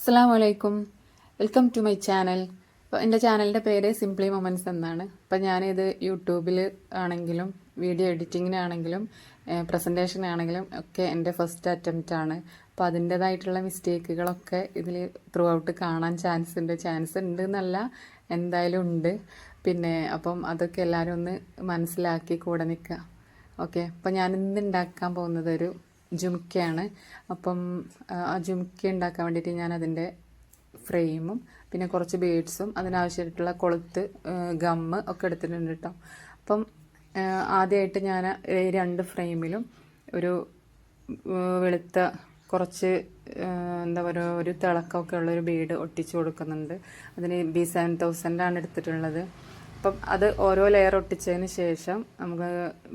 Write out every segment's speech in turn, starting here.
അസ്സലാമു അലൈക്കും. Welcome to my channel. അപ്പോൾ എൻ്റെ ചാനലിൻ്റെ പേര് സിംപ്ലി മൊമെൻറ്റ്സ് എന്നാണ്. അപ്പോൾ ഞാനിത് യൂട്യൂബിൽ ആണെങ്കിലും വീഡിയോ എഡിറ്റിങ്ങിനാണെങ്കിലും പ്രസൻറ്റേഷനാണെങ്കിലും ഒക്കെ എൻ്റെ ഫസ്റ്റ് അറ്റംപ്റ്റ് ആണ്. അപ്പോൾ അതിൻ്റേതായിട്ടുള്ള മിസ്റ്റേക്കുകളൊക്കെ ഇതിൽ ത്രൂ ഔട്ട് കാണാൻ ചാൻസ് ഉണ്ട് എന്നല്ല, എന്തായാലും ഉണ്ട്. അപ്പം അതൊക്കെ എല്ലാവരും ഒന്ന് മനസ്സിലാക്കി കൂടെ നിൽക്കുക. ഓക്കെ, അപ്പോൾ ഞാനിന്ന് ഉണ്ടാക്കാൻ പോകുന്നത് ഒരു ജുംക്കയാണ്. അപ്പം ആ ജുംക്ക ഉണ്ടാക്കാൻ വേണ്ടിയിട്ട് ഞാൻ അതിൻ്റെ ഫ്രെയിമും പിന്നെ കുറച്ച് ബീഡ്സും അതിനാവശ്യമായിട്ടുള്ള കൊളുത്ത്, ഗമ്മ് ഒക്കെ എടുത്തിട്ടുണ്ട് കേട്ടോ. അപ്പം ആദ്യമായിട്ട് ഞാൻ രണ്ട് ഫ്രെയിമിലും ഒരു വെളുത്ത കുറച്ച് എന്താ പറയുക, ഒരു തിളക്കമൊക്കെ ഉള്ളൊരു ബീഡ് ഒട്ടിച്ച് കൊടുക്കുന്നുണ്ട്. അതിന് B7000 എടുത്തിട്ടുള്ളത്. അപ്പം അത് ഓരോ ലെയർ ഒട്ടിച്ചതിന് ശേഷം നമുക്ക്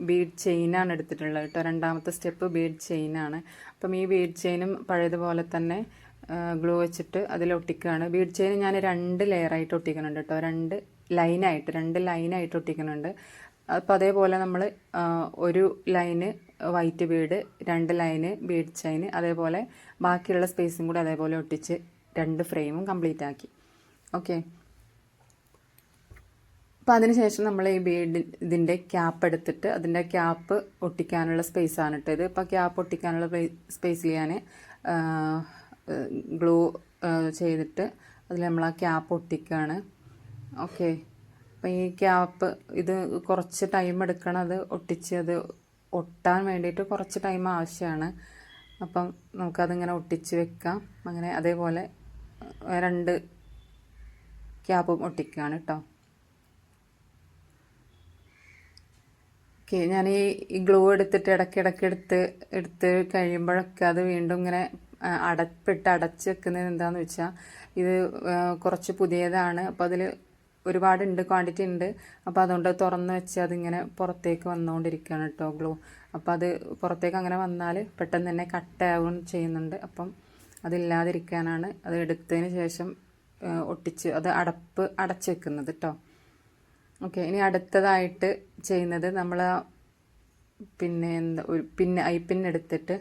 ബീഡ് ചെയിനാണ് എടുത്തിട്ടുള്ളത് കേട്ടോ. രണ്ടാമത്തെ സ്റ്റെപ്പ് ബീഡ് ചെയിനാണ്. അപ്പം ഈ ബീഡ് ചെയിനും പഴയതുപോലെ തന്നെ ഗ്ലൂ വെച്ചിട്ട് അതിൽ ഒട്ടിക്കുകയാണ്. ബീഡ് ചെയിൻ ഞാൻ 2 ലെയറായിട്ട് ഒട്ടിക്കുന്നുണ്ട് കേട്ടോ. 2 ലൈനായിട്ട് ഒട്ടിക്കുന്നുണ്ട്. അപ്പോൾ അതേപോലെ നമ്മൾ ഒരു line white bead, 2 line bead chain, അതേപോലെ ബാക്കിയുള്ള സ്പേസും കൂടി അതേപോലെ ഒട്ടിച്ച് 2 ഫ്രെയിമും കംപ്ലീറ്റ് ആക്കി. ഓക്കെ, അപ്പോൾ അതിനുശേഷം നമ്മൾ ഈ ഇതിൻ്റെ ക്യാപ്പ് എടുത്തിട്ട് അതിൻ്റെ ക്യാപ്പ് ഒട്ടിക്കാനുള്ള സ്പേസാണ് ഇട്ടത്. ഇപ്പോൾ ക്യാപ്പ് ഒട്ടിക്കാനുള്ള സ്പേസിൽ ഞാൻ ഗ്ലൂ ചെയ്തിട്ട് അതിൽ നമ്മൾ ആ ക്യാപ്പ് ഒട്ടിക്കുകയാണ്. ഓക്കെ, അപ്പോൾ ഈ ക്യാപ്പ് ഇത് കുറച്ച് ടൈം എടുക്കണം. അത് ഒട്ടാൻ വേണ്ടിയിട്ട് കുറച്ച് ടൈം ആവശ്യമാണ്. അപ്പം നമുക്കതിങ്ങനെ ഒട്ടിച്ച് വെക്കാം. അങ്ങനെ അതേപോലെ 2 ക്യാപ്പും ഒട്ടിക്കുകയാണ് കേട്ടോ. ഓക്കെ, ഞാൻ ഈ ഗ്ലൂ എടുത്തിട്ട് ഇടയ്ക്കിടയ്ക്ക് എടുത്ത് കഴിയുമ്പോഴൊക്കെ അത് വീണ്ടും ഇങ്ങനെ അടച്ച് വെക്കുന്നത് എന്താണെന്ന് വെച്ചാൽ, ഇത് കുറച്ച് പുതിയതാണ്. അപ്പോൾ അതിൽ ഒരുപാടുണ്ട്, ക്വാണ്ടിറ്റി ഉണ്ട്. അപ്പോൾ അതുകൊണ്ട് തുറന്ന് വെച്ച് അതിങ്ങനെ പുറത്തേക്ക് വന്നുകൊണ്ടിരിക്കുകയാണ് കേട്ടോ ഗ്ലൂ. അപ്പോൾ അത് പുറത്തേക്ക് അങ്ങനെ വന്നാൽ പെട്ടെന്ന് തന്നെ കട്ടാവുകയും ചെയ്യുന്നുണ്ട്. അപ്പം അതില്ലാതിരിക്കാനാണ് അത് എടുത്തതിന് ശേഷം ഒട്ടിച്ച് അത് അടച്ച് വെക്കുന്നത് കേട്ടോ. ഓക്കെ, ഇനി അടുത്തതായിട്ട് ചെയ്യുന്നത് നമ്മൾ ഐപ്പിൻ എടുത്തിട്ട്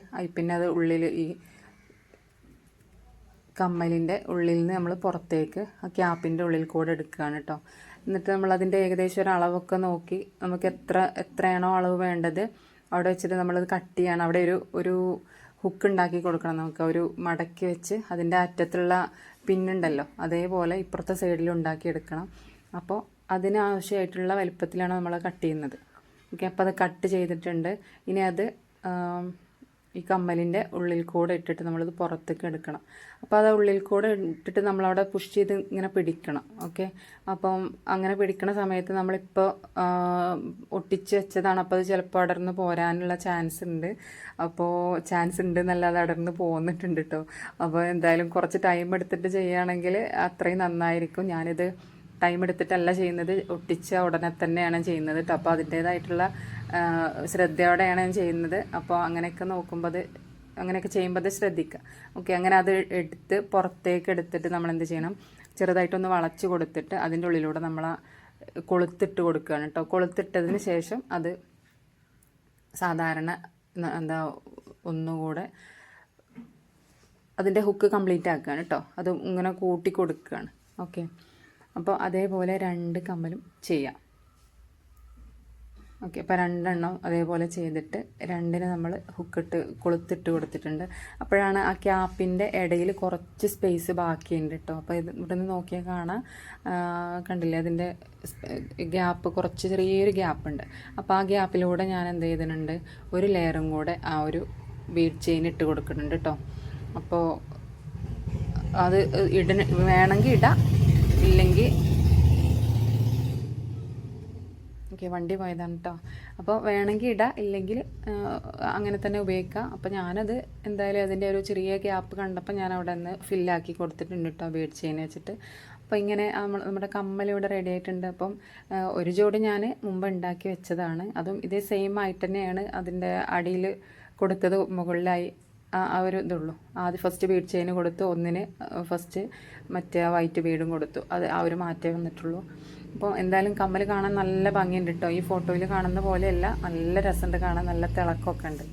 അത് ഉള്ളിൽ ഈ കമ്മലിൻ്റെ ഉള്ളിൽ നിന്ന് നമ്മൾ പുറത്തേക്ക് ആ ക്യാപ്പിൻ്റെ ഉള്ളിൽ കൂടെ എടുക്കുകയാണ് കേട്ടോ. എന്നിട്ട് നമ്മൾ അതിൻ്റെ ഏകദേശം ഒരു അളവൊക്കെ നോക്കി നമുക്ക് എത്രയാണോ അളവ് വേണ്ടത് അവിടെ വെച്ചിട്ട് നമ്മളത് കട്ട് ചെയ്യണം. അവിടെ ഒരു ഹുക്ക് ഉണ്ടാക്കി കൊടുക്കണം. നമുക്ക് ഒരു മടക്കി വെച്ച് അതിൻ്റെ അറ്റത്തുള്ള പിന്നുണ്ടല്ലോ അതേപോലെ ഇപ്പുറത്തെ സൈഡിൽ ഉണ്ടാക്കിയെടുക്കണം. അപ്പോൾ അതിനാവശ്യമായിട്ടുള്ള വലിപ്പത്തിലാണ് നമ്മൾ കട്ട് ചെയ്യുന്നത്. ഓക്കെ, അപ്പോൾ അത് കട്ട് ചെയ്തിട്ടുണ്ട്. ഇനി അത് ഈ കമ്മലിൻ്റെ ഉള്ളിൽ കൂടെ ഇട്ടിട്ട് നമ്മളത് പുറത്തേക്ക് എടുക്കണം. അപ്പോൾ അത് ഉള്ളിൽ കൂടെ ഇട്ടിട്ട് നമ്മളവിടെ പുഷ് ചെയ്ത് ഇങ്ങനെ പിടിക്കണം. ഓക്കെ, അപ്പം അങ്ങനെ പിടിക്കണ സമയത്ത് നമ്മളിപ്പോൾ ഒട്ടിച്ച് വെച്ചതാണ്. അപ്പോൾ അത് ചിലപ്പോൾ അടർന്ന് പോരാനുള്ള ചാൻസ് ഉണ്ട് എന്നല്ലാതെ അടർന്ന് പോന്നിട്ടുണ്ട് കേട്ടോ. അപ്പോൾ എന്തായാലും കുറച്ച് ടൈം എടുത്തിട്ട് ചെയ്യുകയാണെങ്കിൽ അത്രയും നന്നായിരിക്കും. ഞാനിത് ടൈം എടുത്തിട്ടല്ല ചെയ്യുന്നത്, ഒട്ടിച്ച ഉടനെ തന്നെയാണ് ചെയ്യുന്നത് കേട്ടോ. അപ്പോൾ അതിൻ്റേതായിട്ടുള്ള ശ്രദ്ധയോടെയാണ് ഞാൻ ചെയ്യുന്നത്. അപ്പോൾ അങ്ങനെയൊക്കെ ചെയ്യുമ്പോൾ അത് ശ്രദ്ധിക്കുക. ഓക്കെ, അങ്ങനെ അത് പുറത്തേക്ക് എടുത്തിട്ട് നമ്മൾ എന്ത് ചെയ്യണം, ചെറുതായിട്ടൊന്ന് വളച്ച് കൊടുത്തിട്ട് അതിൻ്റെ ഉള്ളിലൂടെ നമ്മൾ കൊളുത്തിട്ട് കൊടുക്കുകയാണ് കേട്ടോ. കൊളുത്തിട്ടതിന് ശേഷം അത് സാധാരണ ഒന്നുകൂടെ അതിൻ്റെ ഹുക്ക് കംപ്ലീറ്റ് ആക്കുകയാണ് കേട്ടോ. അത് ഇങ്ങനെ കൂട്ടി കൊടുക്കുകയാണ്. ഓക്കെ, അപ്പോൾ അതേപോലെ 2 കമ്മലും ചെയ്യാം. ഓക്കെ, അപ്പോൾ 2 എണ്ണം അതേപോലെ ചെയ്തിട്ട് 2 നമ്മൾ കൊളുത്തിട്ട് കൊടുത്തിട്ടുണ്ട്. അപ്പോഴാണ് ആ ക്യാപ്പിൻ്റെ ഇടയിൽ കുറച്ച് സ്പേസ് ബാക്കിയുണ്ട് കേട്ടോ. അപ്പോൾ ഇവിടെ നിന്ന് നോക്കിയാൽ കാണാം, കണ്ടില്ലേ, അതിൻ്റെ ഗ്യാപ്പ് ചെറിയൊരു ഗ്യാപ്പുണ്ട്. അപ്പോൾ ആ ഗ്യാപ്പിലൂടെ ഞാൻ എന്ത് ചെയ്തിട്ടുണ്ട്, ഒരു ലെയറും കൂടെ ആ ഒരു ബീഡ് ചെയിൻ ഇട്ട് കൊടുക്കുന്നുണ്ട് കേട്ടോ. അപ്പോൾ അത് വേണമെങ്കിൽ ഇടാം, ഇല്ലെങ്കിൽ ഓക്കെ, വണ്ടി പോയതാണ് കേട്ടോ. അപ്പോൾ വേണമെങ്കിൽ ഇടാം, ഇല്ലെങ്കിൽ അങ്ങനെ തന്നെ ഉപയോഗിക്കാം. അപ്പോൾ ഞാനത് എന്തായാലും അതിൻ്റെ ഒരു ചെറിയ ഗ്യാപ്പ് കണ്ടപ്പോൾ ഞാൻ അവിടെ നിന്ന് ഫില്ലാക്കി കൊടുത്തിട്ടുണ്ട് കേട്ടോ ബീഡ് ചെയിൻ വെച്ചിട്ട്. അപ്പോൾ ഇങ്ങനെ നമ്മുടെ കമ്മലിവിടെ റെഡി ആയിട്ടുണ്ട്. അപ്പം ഒരു ജോഡി ഞാൻ മുമ്പ് ഉണ്ടാക്കി വെച്ചതാണ്. അതും ഇതേ സെയിം ആയിട്ട് തന്നെയാണ് അതിൻ്റെ അടിയിൽ കൊടുത്തത്. മുകളിലായി ആ ഒരു ഇതുള്ളൂ. ആദ്യം ഫസ്റ്റ് ബീഡ് ചെയിൻ കൊടുത്തു, ഒന്നിന് ഫസ്റ്റ് മറ്റേ വൈറ്റ് ബീഡും കൊടുത്തു. അത് ആ ഒരു മാറ്റേ വന്നിട്ടുള്ളൂ. അപ്പോൾ എന്തായാലും കമ്മൽ കാണാൻ നല്ല ഭംഗിയുണ്ട് കേട്ടോ. ഈ ഫോട്ടോയിൽ കാണുന്ന പോലെയല്ല, നല്ല രസമുണ്ട് കാണാൻ, നല്ല തിളക്കമൊക്കെ ഉണ്ട്.